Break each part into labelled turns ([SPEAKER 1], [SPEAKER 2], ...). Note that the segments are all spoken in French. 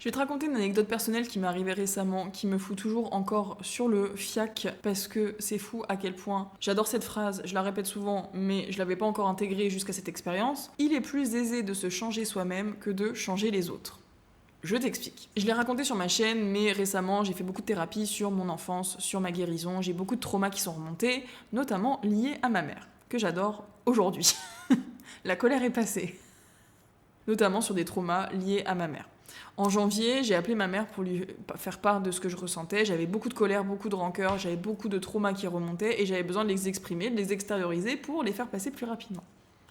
[SPEAKER 1] Je vais te raconter une anecdote personnelle qui m'est arrivée récemment, qui me fout toujours encore sur le fiac, parce que c'est fou à quel point j'adore cette phrase, je la répète souvent, mais je l'avais pas encore intégrée jusqu'à cette expérience. Il est plus aisé de se changer soi-même que de changer les autres. Je t'explique. Je l'ai raconté sur ma chaîne, mais récemment, j'ai fait beaucoup de thérapie sur mon enfance, sur ma guérison. J'ai beaucoup de traumas qui sont remontés, notamment liés à ma mère, que j'adore aujourd'hui. La colère est passée. Notamment sur des traumas liés à ma mère. En janvier, j'ai appelé ma mère pour lui faire part de ce que je ressentais. J'avais beaucoup de colère, beaucoup de rancœur, j'avais beaucoup de traumas qui remontaient et j'avais besoin de les exprimer, de les extérioriser pour les faire passer plus rapidement.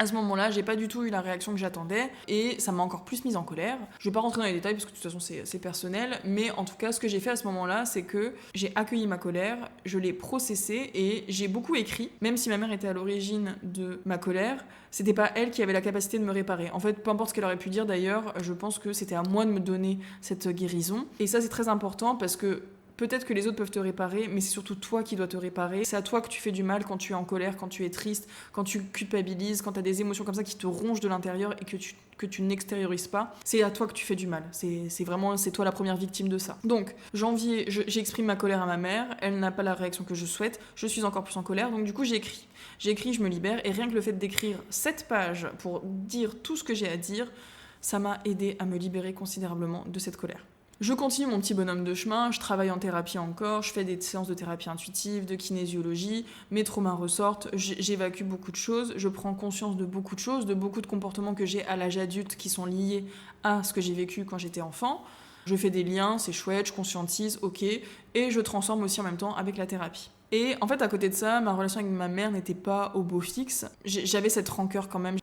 [SPEAKER 1] À ce moment-là, j'ai pas du tout eu la réaction que j'attendais et ça m'a encore plus mise en colère. Je vais pas rentrer dans les détails parce que de toute façon c'est personnel, mais en tout cas, ce que j'ai fait à ce moment-là, c'est que j'ai accueilli ma colère, je l'ai processée et j'ai beaucoup écrit. Même si ma mère était à l'origine de ma colère, c'était pas elle qui avait la capacité de me réparer. En fait, peu importe ce qu'elle aurait pu dire d'ailleurs, je pense que c'était à moi de me donner cette guérison. Et ça, c'est très important parce que peut-être que les autres peuvent te réparer, mais c'est surtout toi qui dois te réparer. C'est à toi que tu fais du mal quand tu es en colère, quand tu es triste, quand tu culpabilises, quand tu as des émotions comme ça qui te rongent de l'intérieur et que tu n'extériorises pas. C'est à toi que tu fais du mal. C'est toi la première victime de ça. Donc, janvier, j'exprime ma colère à ma mère. Elle n'a pas la réaction que je souhaite. Je suis encore plus en colère. Donc, du coup, j'écris. J'écris, je me libère. Et rien que le fait d'écrire 7 pages pour dire tout ce que j'ai à dire, ça m'a aidé à me libérer considérablement de cette colère. Je continue mon petit bonhomme de chemin, je travaille en thérapie encore, je fais des séances de thérapie intuitive, de kinésiologie, mes traumas ressortent, j'évacue beaucoup de choses, je prends conscience de beaucoup de choses, de beaucoup de comportements que j'ai à l'âge adulte qui sont liés à ce que j'ai vécu quand j'étais enfant. Je fais des liens, c'est chouette, je conscientise, ok, et je transforme aussi en même temps avec la thérapie. Et en fait, à côté de ça, ma relation avec ma mère n'était pas au beau fixe. J'avais cette rancœur quand même.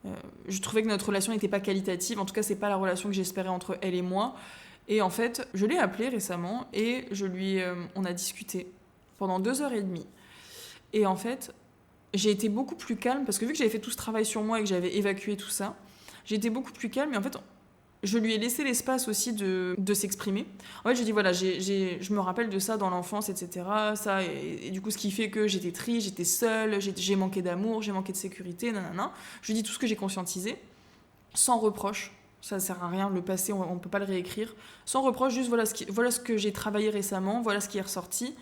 [SPEAKER 1] Je trouvais que notre relation n'était pas qualitative. En tout cas, c'est pas la relation que j'espérais entre elle et moi. Et en fait, je l'ai appelée récemment et on a discuté pendant 2h30. Et en fait, j'ai été beaucoup plus calme parce que vu que j'avais fait tout ce travail sur moi et que j'avais évacué tout ça, j'ai été beaucoup plus calme. Et en fait, je lui ai laissé l'espace aussi de s'exprimer. En fait, j'ai dit voilà, je me rappelle de ça dans l'enfance, etc. Ça, et du coup, ce qui fait que j'étais triste, j'étais seule, j'ai manqué d'amour, j'ai manqué de sécurité, nanana. Je lui ai dit tout ce que j'ai conscientisé, sans reproche. Ça sert à rien, le passé, on peut pas le réécrire. Sans reproche, juste voilà ce que j'ai travaillé récemment, voilà ce qui est ressorti.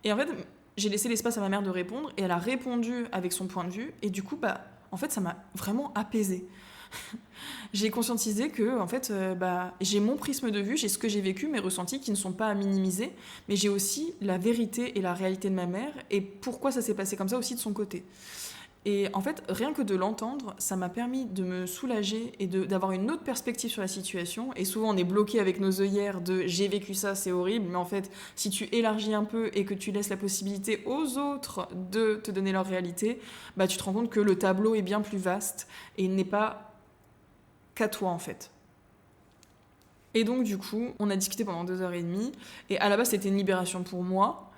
[SPEAKER 1] Et en fait, j'ai laissé l'espace à ma mère de répondre, et elle a répondu avec son point de vue, et du coup, en fait, ça m'a vraiment apaisée. J'ai conscientisé que, en fait, j'ai mon prisme de vue, j'ai ce que j'ai vécu, mes ressentis qui ne sont pas à minimiser, mais j'ai aussi la vérité et la réalité de ma mère, et pourquoi ça s'est passé comme ça aussi de son côté. Et en fait, rien que de l'entendre, ça m'a permis de me soulager et d'avoir une autre perspective sur la situation. Et souvent, on est bloqué avec nos œillères de « j'ai vécu ça, c'est horrible ». Mais en fait, si tu élargis un peu et que tu laisses la possibilité aux autres de te donner leur réalité, tu te rends compte que le tableau est bien plus vaste et n'est pas qu'à toi, en fait. Et donc, du coup, on a discuté pendant 2h30. Et à la base, c'était une libération pour moi.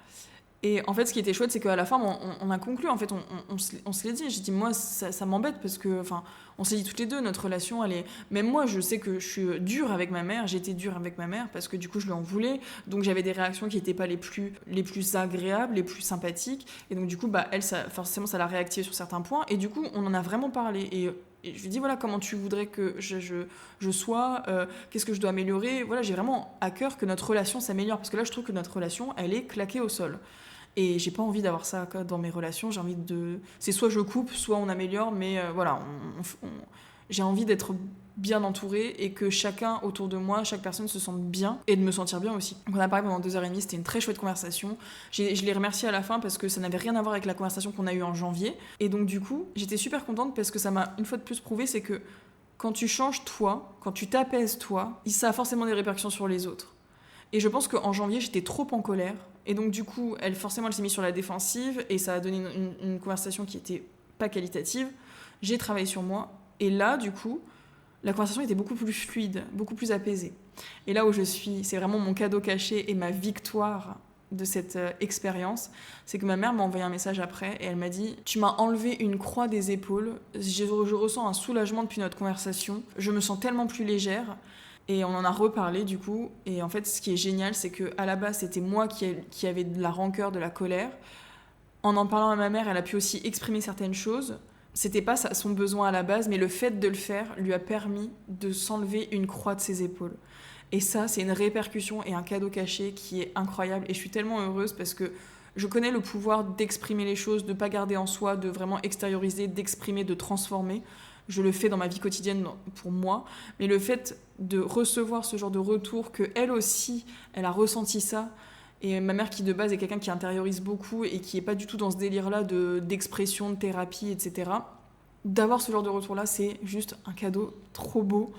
[SPEAKER 1] Et en fait, ce qui était chouette, c'est qu'à la fin, on a conclu, en fait, on se l'est dit. J'ai dit, moi, ça m'embête parce que, enfin, on s'est dit toutes les deux, notre relation, elle est... Même moi, je sais que je suis dure avec ma mère, j'étais dure avec ma mère parce que du coup, je lui en voulais. Donc, j'avais des réactions qui n'étaient pas les plus agréables, les plus sympathiques. Et donc, du coup, elle, forcément, ça l'a réactivé sur certains points. Et du coup, on en a vraiment parlé. Et je lui dis, voilà, comment tu voudrais que je sois, qu'est-ce que je dois améliorer. Voilà, j'ai vraiment à cœur que notre relation s'améliore. Parce que là, je trouve que notre relation, elle est claquée au sol. Et j'ai pas envie d'avoir ça dans mes relations. J'ai envie de... C'est soit je coupe, soit on améliore, mais voilà, j'ai envie d'être bien entourée et que chacun autour de moi, chaque personne se sente bien et de me sentir bien aussi. Donc on a parlé pendant 2h30, c'était une très chouette conversation. Je l'ai remercié à la fin parce que ça n'avait rien à voir avec la conversation qu'on a eue en janvier. Et donc du coup, j'étais super contente parce que ça m'a une fois de plus prouvé, c'est que quand tu changes toi, quand tu t'apaises toi, ça a forcément des répercussions sur les autres. Et je pense qu'en janvier, j'étais trop en colère. Et donc, du coup, elle s'est mise sur la défensive et ça a donné une conversation qui était pas qualitative. J'ai travaillé sur moi. Et là, du coup, la conversation était beaucoup plus fluide, beaucoup plus apaisée. Et là où je suis, c'est vraiment mon cadeau caché et ma victoire de cette expérience, c'est que ma mère m'a envoyé un message après et elle m'a dit « Tu m'as enlevé une croix des épaules. Je ressens un soulagement depuis notre conversation. Je me sens tellement plus légère. » Et on en a reparlé du coup. Et en fait, ce qui est génial, c'est qu'à la base, c'était moi qui avait de la rancœur, de la colère. En parlant à ma mère, elle a pu aussi exprimer certaines choses. C'était pas son besoin à la base, mais le fait de le faire lui a permis de s'enlever une croix de ses épaules. Et ça, c'est une répercussion et un cadeau caché qui est incroyable. Et je suis tellement heureuse parce que je connais le pouvoir d'exprimer les choses, de ne pas garder en soi, de vraiment extérioriser, d'exprimer, de transformer. Je le fais dans ma vie quotidienne pour moi. Mais le fait de recevoir ce genre de retour, que elle aussi, elle a ressenti ça. Et ma mère qui de base est quelqu'un qui intériorise beaucoup et qui est pas du tout dans ce délire-là d'expression, de thérapie, etc. D'avoir ce genre de retour-là, c'est juste un cadeau trop beau.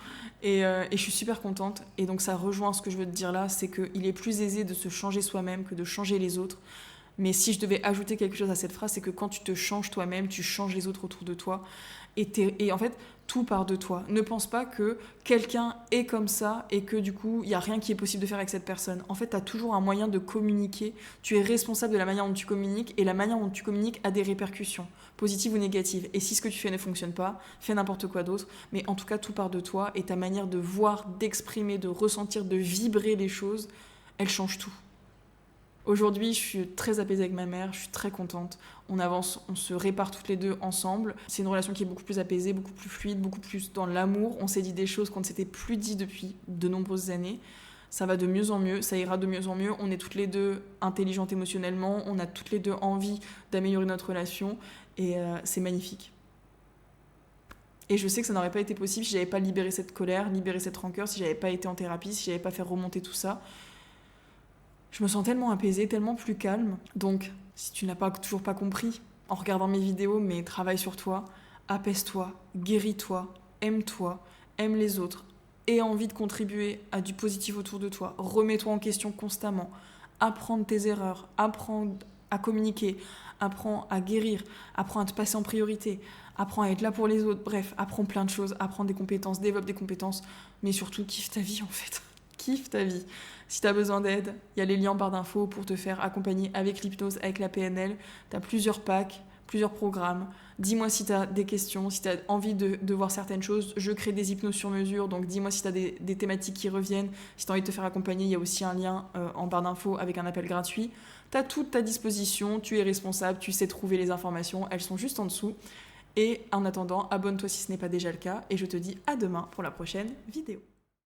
[SPEAKER 1] Et je suis super contente. Et donc ça rejoint ce que je veux te dire là, c'est qu'il est plus aisé de se changer soi-même que de changer les autres. Mais si je devais ajouter quelque chose à cette phrase, c'est que quand tu te changes toi-même, tu changes les autres autour de toi. Et en fait, tout part de toi. Ne pense pas que quelqu'un est comme ça et que du coup, il n'y a rien qui est possible de faire avec cette personne. En fait, tu as toujours un moyen de communiquer. Tu es responsable de la manière dont tu communiques et la manière dont tu communiques a des répercussions, positives ou négatives. Et si ce que tu fais ne fonctionne pas, fais n'importe quoi d'autre. Mais en tout cas, tout part de toi et ta manière de voir, d'exprimer, de ressentir, de vibrer les choses, elle change tout. Aujourd'hui, je suis très apaisée avec ma mère, je suis très contente. On avance, on se répare toutes les deux ensemble. C'est une relation qui est beaucoup plus apaisée, beaucoup plus fluide, beaucoup plus dans l'amour. On s'est dit des choses qu'on ne s'était plus dit depuis de nombreuses années. Ça va de mieux en mieux, ça ira de mieux en mieux. On est toutes les deux intelligentes émotionnellement, on a toutes les deux envie d'améliorer notre relation et c'est magnifique. Et je sais que ça n'aurait pas été possible si j'avais pas libéré cette colère, libéré cette rancœur, si j'avais pas été en thérapie, si j'avais pas fait remonter tout ça. Je me sens tellement apaisée, tellement plus calme. Donc, si tu n'as toujours pas compris, en regardant mes vidéos, mais travaille sur toi, apaise-toi, guéris-toi, aime les autres, aie envie de contribuer à du positif autour de toi, remets-toi en question constamment, apprends de tes erreurs, apprends à communiquer, apprends à guérir, apprends à te passer en priorité, apprends à être là pour les autres, bref, apprends plein de choses, apprends des compétences, développe des compétences, mais surtout kiffe ta vie en fait. Kiffe ta vie. Si tu as besoin d'aide, il y a les liens en barre d'infos pour te faire accompagner avec l'hypnose, avec la PNL. Tu as plusieurs packs, plusieurs programmes. Dis-moi si tu as des questions, si tu as envie de voir certaines choses. Je crée des hypnoses sur mesure, donc dis-moi si tu as des thématiques qui reviennent. Si tu as envie de te faire accompagner, il y a aussi un lien en barre d'infos avec un appel gratuit. Tu as tout à ta disposition, tu es responsable, tu sais trouver les informations, elles sont juste en dessous. Et en attendant, abonne-toi si ce n'est pas déjà le cas, et je te dis à demain pour la prochaine vidéo.